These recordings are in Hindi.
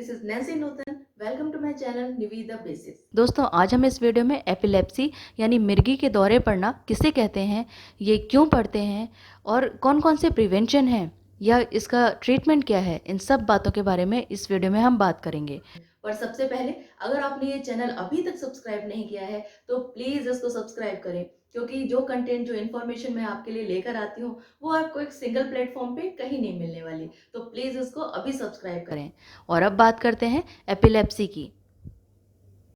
This is Nancy Nutan. Welcome to my channel Nivida basics. दोस्तों आज हम इस वीडियो में एपिलेप्सी यानी मिर्गी के दौरे पड़ना किसे कहते हैं, ये क्यों पड़ते हैं और कौन कौन से प्रिवेंशन हैं या इसका ट्रीटमेंट क्या है, इन सब बातों के बारे में इस वीडियो में हम बात करेंगे। पर सबसे पहले अगर आपने ये चैनल अभी तक सब्सक्राइब नहीं किया है तो प्लीज इसको सब्सक्राइब करें, क्योंकि जो कंटेंट जो इन्फॉर्मेशन मैं आपके लिए लेकर आती हूँ वो आपको एक सिंगल प्लेटफॉर्म पे कहीं नहीं मिलने वाली। तो प्लीज इसको अभी सब्सक्राइब करें। और अब बात करते हैं एपिलेप्सी की।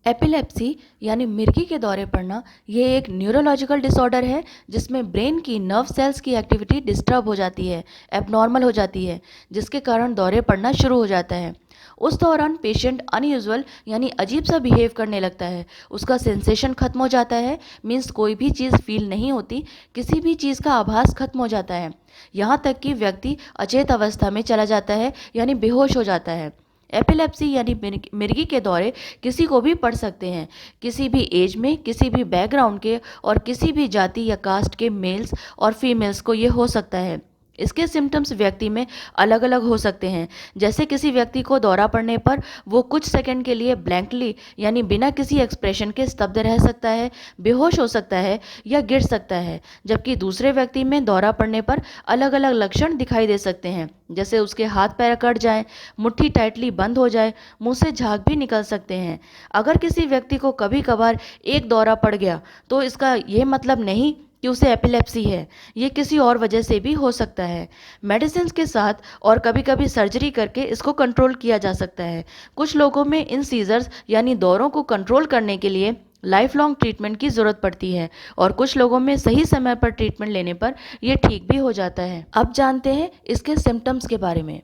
एपिलेप्सी यानी मिर्गी के दौरे पड़ना ये एक न्यूरोलॉजिकल डिसऑर्डर है जिसमें ब्रेन की नर्व सेल्स की एक्टिविटी डिस्टर्ब हो जाती है, एबनॉर्मल हो जाती है, जिसके कारण दौरे पड़ना शुरू हो जाता है। उस दौरान पेशेंट अनयूजुअल यानी अजीब सा बिहेव करने लगता है, उसका सेंसेशन खत्म हो जाता है, मीन्स कोई भी चीज़ फील नहीं होती, किसी भी चीज़ का आभास खत्म हो जाता है, यहाँ तक कि व्यक्ति अचेत अवस्था में चला जाता है यानी बेहोश हो जाता है। एपिलेप्सी यानी मिर्गी के दौरे किसी को भी पड़ सकते हैं, किसी भी एज में, किसी भी बैकग्राउंड के और किसी भी जाति या कास्ट के मेल्स और फीमेल्स को ये हो सकता है। इसके सिम्टम्स व्यक्ति में अलग अलग हो सकते हैं। जैसे किसी व्यक्ति को दौरा पड़ने पर वो कुछ सेकंड के लिए ब्लैंकली यानी बिना किसी एक्सप्रेशन के स्तब्ध रह सकता है, बेहोश हो सकता है या गिर सकता है, जबकि दूसरे व्यक्ति में दौरा पड़ने पर अलग अलग लक्षण दिखाई दे सकते हैं, जैसे उसके हाथ पैर कट जाए, मुट्ठी टाइटली बंद हो जाए, मुंह से झाग भी निकल सकते हैं। अगर किसी व्यक्ति को कभी कभार एक दौरा पड़ गया तो इसका ये मतलब नहीं कि उसे एपिलेप्सी है, ये किसी और वजह से भी हो सकता है। मेडिसिन के साथ और कभी कभी सर्जरी करके इसको कंट्रोल किया जा सकता है। कुछ लोगों में इन सीजर्स यानी दौरों को कंट्रोल करने के लिए लाइफ लॉन्ग ट्रीटमेंट की ज़रूरत पड़ती है और कुछ लोगों में सही समय पर ट्रीटमेंट लेने पर यह ठीक भी हो जाता है। अब जानते हैं इसके सिम्टम्स के बारे में।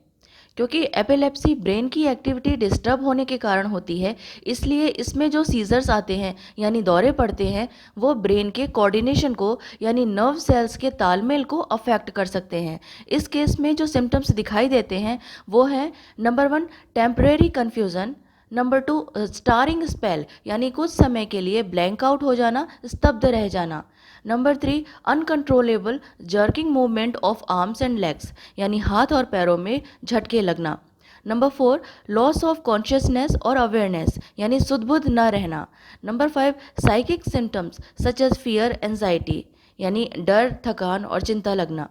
क्योंकि एपिलेप्सी ब्रेन की एक्टिविटी डिस्टर्ब होने के कारण होती है, इसलिए इसमें जो सीजर्स आते हैं यानी दौरे पड़ते हैं वो ब्रेन के कोऑर्डिनेशन को यानी नर्व सेल्स के तालमेल को अफेक्ट कर सकते हैं। इस केस में जो सिम्टम्स दिखाई देते हैं वो है number 1 temporary confusion, number 2 starring spell यानी कुछ समय के लिए ब्लैंक आउट हो जाना, स्तब्ध रह जाना, number 3 uncontrollable jerking movement of arms and legs यानी हाथ और पैरों में झटके लगना, नंबर 4 लॉस ऑफ कॉन्शियसनेस और अवेयरनेस यानी सुध-बुध न रहना, number 5 psychic symptoms such as fear anxiety यानी डर, थकान और चिंता लगना।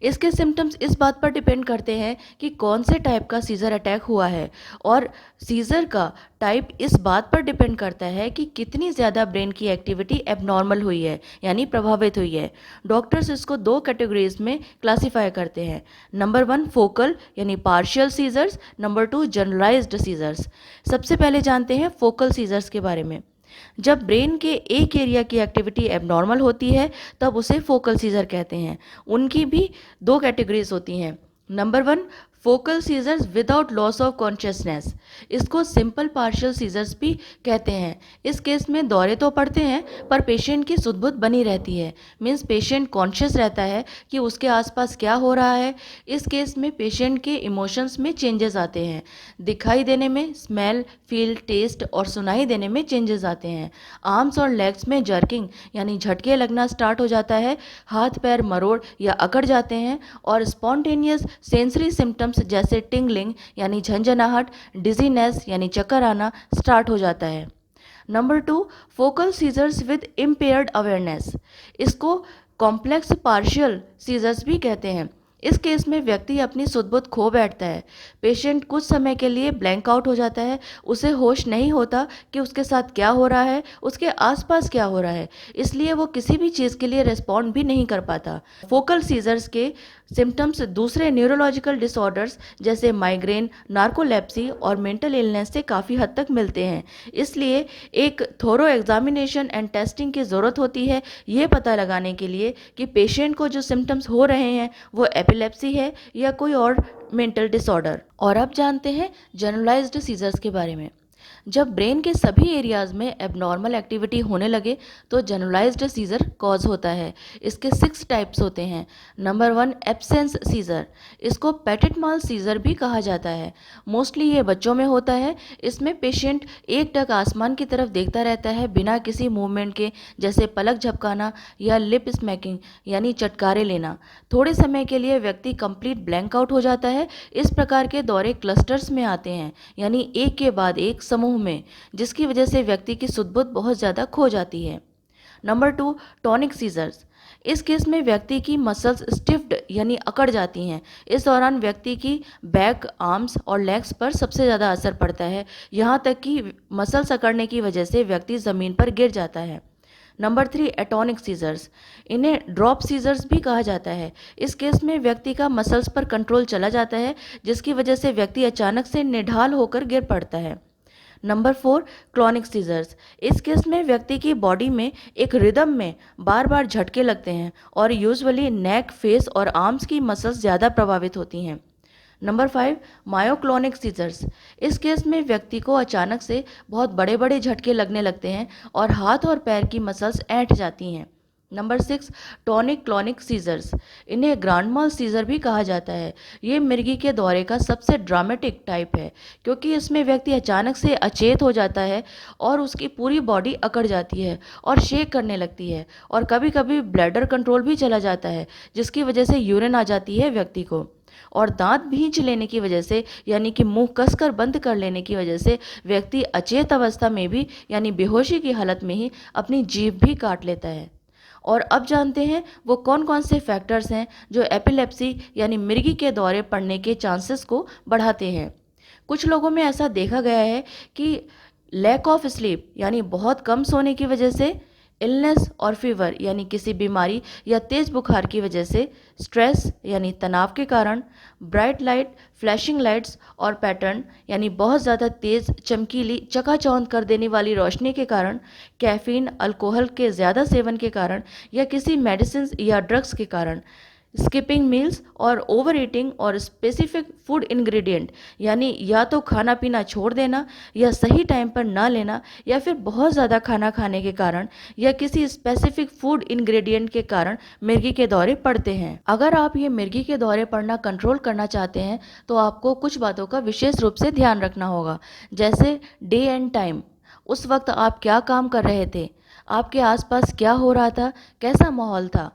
इसके सिम्टम्स इस बात पर डिपेंड करते हैं कि कौन से टाइप का सीजर अटैक हुआ है, और सीजर का टाइप इस बात पर डिपेंड करता है कि कितनी ज़्यादा ब्रेन की एक्टिविटी एबनॉर्मल हुई है यानी प्रभावित हुई है। डॉक्टर्स इसको 2 कैटेगरीज में क्लासीफाई करते हैं, नंबर 1 फोकल यानी partial seizures, number 2 generalised seizures. सबसे पहले जानते हैं फोकल सीजर्स के बारे में। जब ब्रेन के एक एरिया की एक्टिविटी एबनॉर्मल होती है तब उसे फोकल सीजर कहते हैं। उनकी भी 2 कैटेगरीज होती हैं। Number 1 focal seizures without loss of consciousness, इसको सिंपल पार्शियल सीजर्स भी कहते हैं। इस केस में दौरे तो पड़ते हैं पर पेशेंट की सुध-बुध बनी रहती है, मीन्स पेशेंट कॉन्शियस रहता है कि उसके आसपास क्या हो रहा है। इस केस में पेशेंट के इमोशंस में चेंजेस आते हैं, दिखाई देने में स्मेल, फील, टेस्ट और सुनाई देने में चेंजेस आते हैं। आर्म्स और लेग्स में जर्किंग यानी झटके लगना स्टार्ट हो जाता है, हाथ पैर मरोड़ या अकड़ जाते हैं, और स्पॉन्टेनियस सेंसरी सिम्टम्स जैसे टिंगलिंग यानी झंझनाहट, डिजीनेस यानी चक्कर आना स्टार्ट हो जाता है। Number 2 focal seizures with impaired awareness, इसको कॉम्प्लेक्स पार्शियल सीजर्स भी कहते हैं। इस केस में व्यक्ति अपनी सुध-बुध खो बैठता है, पेशेंट कुछ समय के लिए ब्लैंक आउट हो जाता है, उसे होश नहीं होता कि उसके साथ क्या हो रहा है, उसके आसपास क्या हो रहा है, इसलिए वो किसी भी चीज़ के लिए रिस्पॉन्ड भी नहीं कर पाता। फोकल सीजर्स के सिम्टम्स दूसरे न्यूरोलॉजिकल डिसऑर्डर्स जैसे माइग्रेन, नार्कोलेप्सी और मेंटल इलनेस से काफ़ी हद तक मिलते हैं, इसलिए एक थोरो एग्जामिनेशन एंड टेस्टिंग की ज़रूरत होती है ये पता लगाने के लिए कि पेशेंट को जो सिम्टम्स हो रहे हैं वो एपिलेप्सी है या कोई और मेंटल डिसऑर्डर। और अब जानते हैं जनरलाइज्ड सीजर्स के बारे में। जब ब्रेन के सभी एरियाज में एबनॉर्मल एक्टिविटी होने लगे तो जनरलाइज्ड सीजर कॉज होता है। इसके 6 टाइप्स होते हैं। Number 1, absence seizure. इसको पेटेट माल सीजर भी कहा जाता है। मोस्टली ये बच्चों में होता है। इसमें पेशेंट एकटक आसमान की तरफ देखता रहता है बिना किसी मूवमेंट के, जैसे पलक झपकाना या लिप स्मैकिंग यानी चटकारे लेना। थोड़े समय के लिए व्यक्ति कंप्लीट ब्लैंक आउट हो जाता है। इस प्रकार के दौरे क्लस्टर्स में आते हैं, यानी एक के बाद एक समूह में, जिसकी वजह से व्यक्ति की सुध-बुध बहुत ज़्यादा खो जाती है। Number 2, tonic seizures. इस केस में व्यक्ति की मसल्स स्टिफ्ड यानी अकड़ जाती हैं। इस दौरान व्यक्ति की बैक, आर्म्स और लेग्स पर सबसे ज़्यादा असर पड़ता है, यहाँ तक कि मसल्स अकड़ने की वजह से व्यक्ति ज़मीन पर गिर जाता है। Number 3, atonic seizures. इन्हें ड्रॉप सीजर्स भी कहा जाता है। इस केस में व्यक्ति का मसल्स पर कंट्रोल चला जाता है, जिसकी वजह से व्यक्ति अचानक से निढाल होकर गिर पड़ता है। Number 4, clonic seizures. इस केस में व्यक्ति की बॉडी में एक रिदम में बार बार झटके लगते हैं और यूजुअली नेक, फेस और आर्म्स की मसल्स ज़्यादा प्रभावित होती हैं। Number 5, myoclonic seizures. इस केस में व्यक्ति को अचानक से बहुत बड़े बड़े झटके लगने लगते हैं और हाथ और पैर की मसल्स ऐंठ जाती हैं। Number 6, tonic clonic seizures. इन्हें ग्रांड माल सीजर भी कहा जाता है। ये मिर्गी के दौरे का सबसे ड्रामेटिक टाइप है, क्योंकि इसमें व्यक्ति अचानक से अचेत हो जाता है और उसकी पूरी बॉडी अकड़ जाती है और शेक करने लगती है, और कभी कभी ब्लैडर कंट्रोल भी चला जाता है, जिसकी वजह से यूरिन आ जाती है व्यक्ति को। और दांत भींच लेने की वजह से, यानी कि मुंह कसकर बंद कर लेने की वजह से व्यक्ति अचेत अवस्था में भी, यानी बेहोशी की हालत में ही, अपनी जीभ भी काट लेता है। और अब जानते हैं वो कौन कौन से फैक्टर्स हैं जो एपिलेप्सी यानी मिर्गी के दौरे पड़ने के चांसेस को बढ़ाते हैं। कुछ लोगों में ऐसा देखा गया है कि लैक ऑफ स्लीप यानी बहुत कम सोने की वजह से, इलनेस और फीवर यानी किसी बीमारी या तेज़ बुखार की वजह से, स्ट्रेस यानी तनाव के कारण, ब्राइट लाइट, फ्लैशिंग लाइट्स और पैटर्न यानी बहुत ज़्यादा तेज़, चमकीली, चकाचौंध कर देने वाली रोशनी के कारण, कैफीन, अल्कोहल के ज़्यादा सेवन के कारण या किसी मेडिसिन या ड्रग्स के कारण, स्किपिंग मील्स और ओवर ईटिंग और स्पेसिफिक फूड इंग्रेडिएंट यानी या तो खाना पीना छोड़ देना या सही टाइम पर ना लेना, या फिर बहुत ज़्यादा खाना खाने के कारण या किसी स्पेसिफिक फूड इंग्रेडिएंट के कारण मिर्गी के दौरे पड़ते हैं। अगर आप ये मिर्गी के दौरे पड़ना कंट्रोल करना चाहते हैं तो आपको कुछ बातों का विशेष रूप से ध्यान रखना होगा, जैसे डे एंड टाइम। उस वक्त आप क्या काम कर रहे थे, आपके आसपास क्या हो रहा था, कैसा माहौल था,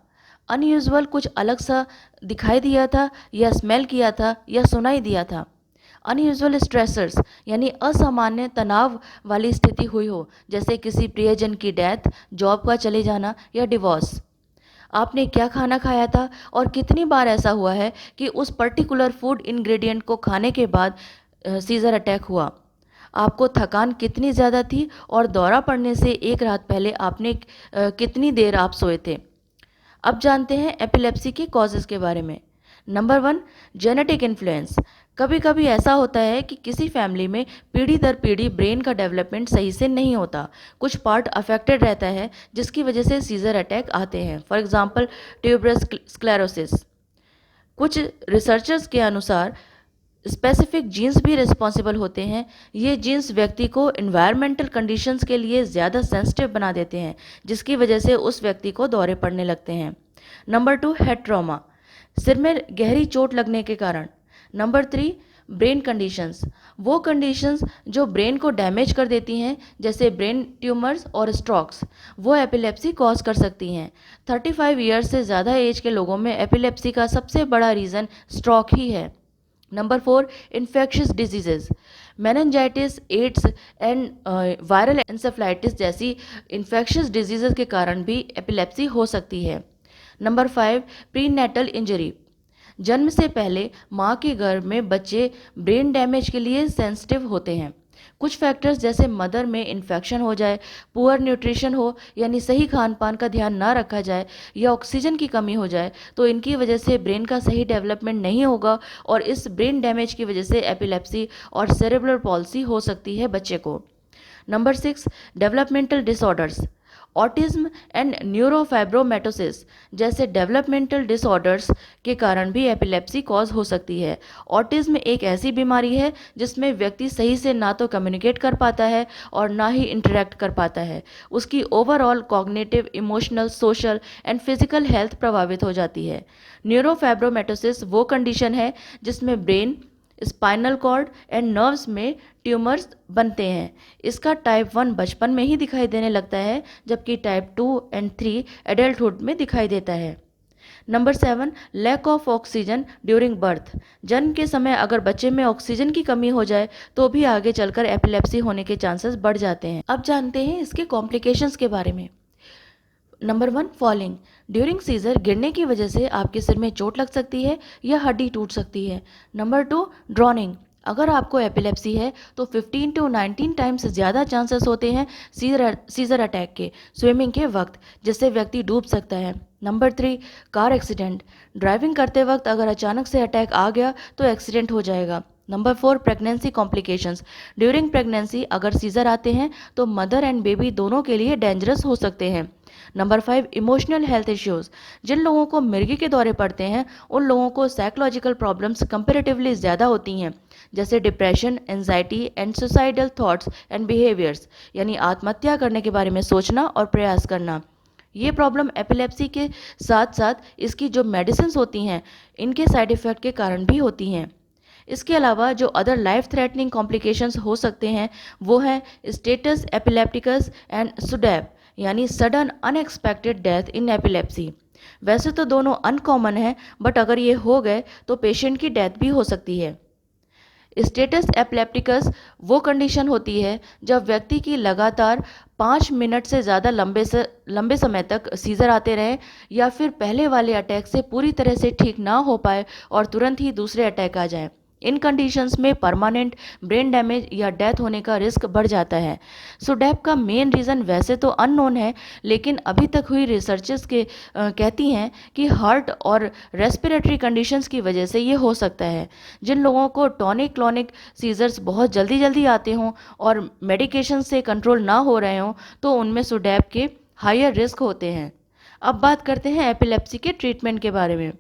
अनयूजुअल कुछ अलग सा दिखाई दिया था या स्मेल किया था या सुनाई दिया था। अनयूजुअल स्ट्रेसर्स यानी असामान्य तनाव वाली स्थिति हुई हो, जैसे किसी प्रियजन की डेथ, जॉब का चले जाना या डिवोर्स। आपने क्या खाना खाया था और कितनी बार ऐसा हुआ है कि उस पर्टिकुलर फूड इंग्रेडिएंट को खाने के बाद सीजर अटैक हुआ। आपको थकान कितनी ज़्यादा थी और दौरा पड़ने से एक रात पहले आपने कितनी देर आप सोए थे। अब जानते हैं एपिलेप्सी के कॉजेज़ के बारे में। Number 1, genetic influence. कभी कभी ऐसा होता है कि किसी फैमिली में पीढ़ी दर पीढ़ी ब्रेन का डेवलपमेंट सही से नहीं होता, कुछ पार्ट अफेक्टेड रहता है, जिसकी वजह से सीजर अटैक आते हैं। For example tuberous sclerosis. कुछ रिसर्चर्स के अनुसार स्पेसिफिक जीन्स भी रिस्पॉन्सिबल होते हैं। ये जीन्स व्यक्ति को इन्वायरमेंटल कंडीशंस के लिए ज़्यादा सेंसिटिव बना देते हैं, जिसकी वजह से उस व्यक्ति को दौरे पड़ने लगते हैं। नंबर 2, हेड ट्रॉमा, सिर में गहरी चोट लगने के कारण। नंबर 3, ब्रेन कंडीशंस, वो कंडीशंस जो ब्रेन को डैमेज कर देती हैं, जैसे ब्रेन ट्यूमर्स और स्ट्रोक्स, वो एपिलेप्सी कॉज कर सकती हैं। 35 ईयर्स से ज़्यादा एज के लोगों में एपिलेप्सी का सबसे बड़ा रीज़न स्ट्रोक ही है। Number 4, infectious diseases, meningitis, AIDS and viral encephalitis जैसी इन्फेक्शियस डिजीजेज के कारण भी एपिलेप्सी हो सकती है। नंबर 5, प्रीनेटल इंजरी, जन्म से पहले माँ के गर्भ में बच्चे ब्रेन डैमेज के लिए सेंसिटिव होते हैं। कुछ फैक्टर्स जैसे मदर में इन्फेक्शन हो जाए, पुअर न्यूट्रिशन हो यानी सही खान पान का ध्यान ना रखा जाए, या ऑक्सीजन की कमी हो जाए, तो इनकी वजह से ब्रेन का सही डेवलपमेंट नहीं होगा और इस ब्रेन डैमेज की वजह से एपिलेप्सी और सेरेब्रल पॉल्सी हो सकती है बच्चे को। Number 6, developmental disorders, autism and neurofibromatosis जैसे डेवलपमेंटल डिसऑर्डर्स के कारण भी एपिलेप्सी कॉज हो सकती है। ऑटिज्म एक ऐसी बीमारी है जिसमें व्यक्ति सही से ना तो कम्युनिकेट कर पाता है और ना ही इंटरेक्ट कर पाता है। उसकी overall cognitive, emotional, social and physical health प्रभावित हो जाती है। न्यूरोफाइब्रोमेटोसिस वो कंडीशन है जिसमें brain, spinal cord and nerves में ट्यूमर्स बनते हैं। इसका टाइप 1 बचपन में ही दिखाई देने लगता है, जबकि टाइप 2 एंड 3 एडल्टहुड में दिखाई देता है। Number 7, lack of oxygen during birth. जन्म के समय अगर बच्चे में ऑक्सीजन की कमी हो जाए तो भी आगे चलकर एपिलेप्सी होने के चांसेस बढ़ जाते हैं। अब जानते हैं इसके कॉम्प्लिकेशंस के बारे में। Number 1, falling. ड्यूरिंग सीजर गिरने की वजह से आपके सिर में चोट लग सकती है या हड्डी टूट सकती है। Number 2, drowning. अगर आपको एपिलेप्सी है तो 15 to 19 टाइम्स ज़्यादा चांसेस होते हैं सीजर अटैक के स्विमिंग के वक्त, जिससे व्यक्ति डूब सकता है। Number 3, car accident. ड्राइविंग करते वक्त अगर अचानक से अटैक आ गया तो एक्सीडेंट हो जाएगा। Number 4, pregnancy complications. During pregnancy अगर सीजर आते हैं तो मदर एंड बेबी दोनों के लिए डेंजरस हो सकते हैं। Number 5, emotional health issues. जिन लोगों को मिर्गी के दौरे पड़ते हैं उन लोगों को साइकोलॉजिकल प्रॉब्लम्स कंपैरेटिवली ज़्यादा होती हैं, जैसे depression, anxiety and suicidal thoughts and behaviours, यानी आत्महत्या करने के बारे में सोचना और प्रयास करना। ये प्रॉब्लम एपिलेप्सी के साथ साथ इसकी जो मेडिसिन्स होती हैं इनके साइड इफ़ेक्ट के कारण भी होती हैं। इसके अलावा जो अदर लाइफ थ्रेटनिंग कॉम्प्लिकेशंस हो सकते हैं वो हैं स्टेटस एपिलेप्टिकस एंड सुडैप, यानी sudden unexpected death in epilepsy. वैसे तो दोनों अनकॉमन है, बट अगर ये हो गए तो पेशेंट की डेथ भी हो सकती है। स्टेटस एपिलेप्टिकस वो कंडीशन होती है जब व्यक्ति की लगातार 5 मिनट से ज़्यादा लंबे समय तक सीजर आते रहें या फिर पहले वाले अटैक से पूरी तरह से ठीक ना हो पाए और तुरंत ही दूसरे अटैक आ जाएं। इन कंडीशंस में परमानेंट ब्रेन डैमेज या डेथ होने का रिस्क बढ़ जाता है। सुडैप का मेन रीज़न वैसे तो अननोन है, लेकिन अभी तक हुई रिसर्चेस कहती हैं कि हार्ट और रेस्पिरेटरी कंडीशंस की वजह से ये हो सकता है। जिन लोगों को टॉनिक क्लॉनिक सीजर्स बहुत जल्दी जल्दी आते हों और मेडिकेशन से कंट्रोल ना हो रहे हों तो उनमें सुडैप के हायर रिस्क होते हैं। अब बात करते हैं एपिलेप्सी के ट्रीटमेंट के बारे में।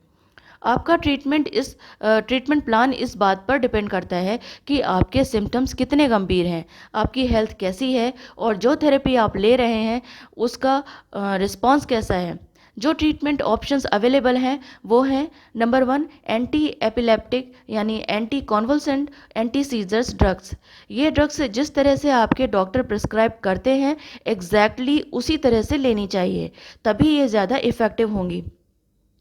आपका ट्रीटमेंट प्लान इस बात पर डिपेंड करता है कि आपके सिम्टम्स कितने गंभीर हैं, आपकी हेल्थ कैसी है और जो थेरेपी आप ले रहे हैं उसका रिस्पॉन्स कैसा है। जो ट्रीटमेंट ऑप्शंस अवेलेबल हैं वो हैं नंबर 1, एंटी एपिलेप्टिक यानी एंटी कॉन्वल्सेंट एंटी सीजर्स ड्रग्स। ये ड्रग्स जिस तरह से आपके डॉक्टर प्रिस्क्राइब करते हैं एग्जैक्टली उसी तरह से लेनी चाहिए, तभी ये ज़्यादा इफ़ेक्टिव होंगी।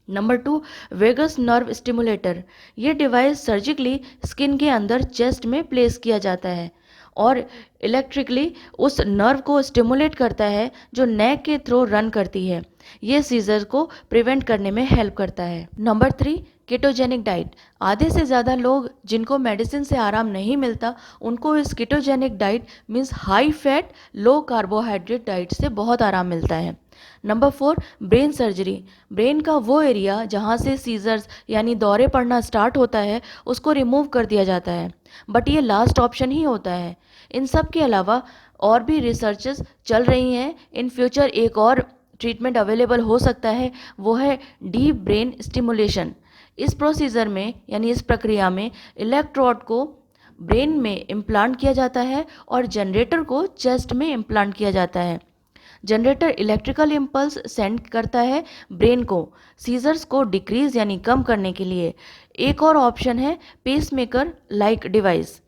Number 2, vagus nerve stimulator. ये डिवाइस सर्जिकली स्किन के अंदर चेस्ट में प्लेस किया जाता है और इलेक्ट्रिकली उस नर्व को स्टिमुलेट करता है जो नेक के थ्रू रन करती है। ये सीजर को प्रिवेंट करने में हेल्प करता है। Number 3, ketogenic diet. आधे से ज़्यादा लोग जिनको मेडिसिन से आराम नहीं मिलता उनको इस ketogenic diet means high fat लो कार्बोहाइड्रेट डाइट से बहुत आराम मिलता है। Number 4, brain surgery. ब्रेन का वो एरिया जहाँ से सीजर्स यानी दौरे पड़ना स्टार्ट होता है उसको रिमूव कर दिया जाता है, बट ये लास्ट ऑप्शन ही होता है। इन सब के अलावा और भी रिसर्चेस चल रही हैं। इन फ्यूचर एक और ट्रीटमेंट अवेलेबल हो सकता है, वो है डीप ब्रेन स्टिमुलेशन। इस प्रोसीजर में यानी इस प्रक्रिया में इलेक्ट्रोड को ब्रेन में इम्प्लांट किया जाता है और जनरेटर को चेस्ट में इम्प्लांट किया जाता है। जनरेटर इलेक्ट्रिकल इम्पल्स सेंड करता है ब्रेन को सीजर्स को डिक्रीज यानी कम करने के लिए। एक और ऑप्शन है पेसमेकर लाइक डिवाइस,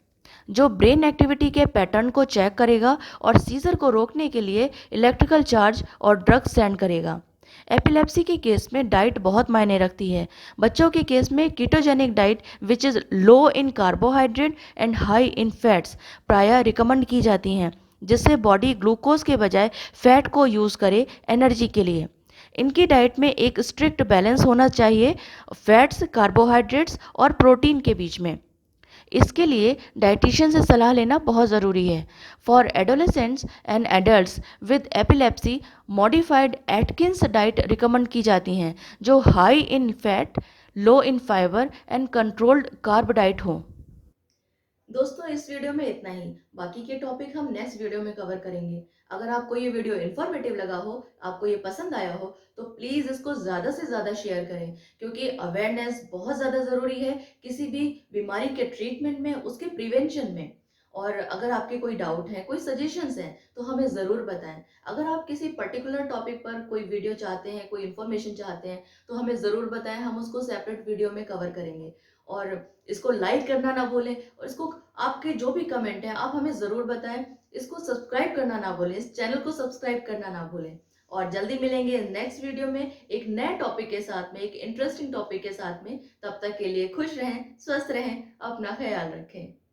जो ब्रेन एक्टिविटी के पैटर्न को चेक करेगा और सीजर को रोकने के लिए इलेक्ट्रिकल चार्ज और ड्रग्स सेंड करेगा। एपिलेप्सी के केस में डाइट बहुत मायने रखती है। बच्चों के केस में ketogenic diet which is low in carbohydrate and high in fats प्रायः रिकमेंड की जाती हैं, जिससे बॉडी ग्लूकोज के बजाय फैट को यूज़ करे एनर्जी के लिए। इनकी डाइट में एक स्ट्रिक्ट बैलेंस होना चाहिए फैट्स, कार्बोहाइड्रेट्स और प्रोटीन के बीच में। इसके लिए डाइटिशियन से सलाह लेना बहुत ज़रूरी है। For adolescents and adults with epilepsy modified Atkins diet recommend की जाती हैं, जो high in fat, low in fibre and controlled carb diet हो। दोस्तों इस वीडियो में इतना ही, बाकी के टॉपिक हम नेक्स्ट वीडियो में कवर करेंगे। अगर आपको ये वीडियो इन्फॉर्मेटिव लगा हो, आपको ये पसंद आया हो, तो प्लीज़ इसको ज़्यादा से ज़्यादा शेयर करें, क्योंकि अवेयरनेस बहुत ज़्यादा ज़रूरी है किसी भी बीमारी के ट्रीटमेंट में, उसके प्रिवेंशन में। और अगर आपके कोई डाउट है, कोई सजेशंस हैं, तो हमें ज़रूर बताएं। अगर आप किसी पर्टिकुलर टॉपिक पर कोई वीडियो चाहते हैं, कोई इन्फॉर्मेशन चाहते हैं, तो हमें ज़रूर बताएं, हम उसको सेपरेट वीडियो में कवर करेंगे। और इसको लाइक करना ना भूलें, और इसको आपके जो भी कमेंट हैं आप हमें ज़रूर बताएं। इसको सब्सक्राइब करना ना भूलें, इस चैनल को सब्सक्राइब करना ना भूलें। और जल्दी मिलेंगे नेक्स्ट वीडियो में एक नए टॉपिक के साथ में, एक इंटरेस्टिंग टॉपिक के साथ में। तब तक के लिए खुश रहें, स्वस्थ रहें, अपना ख्याल रखें।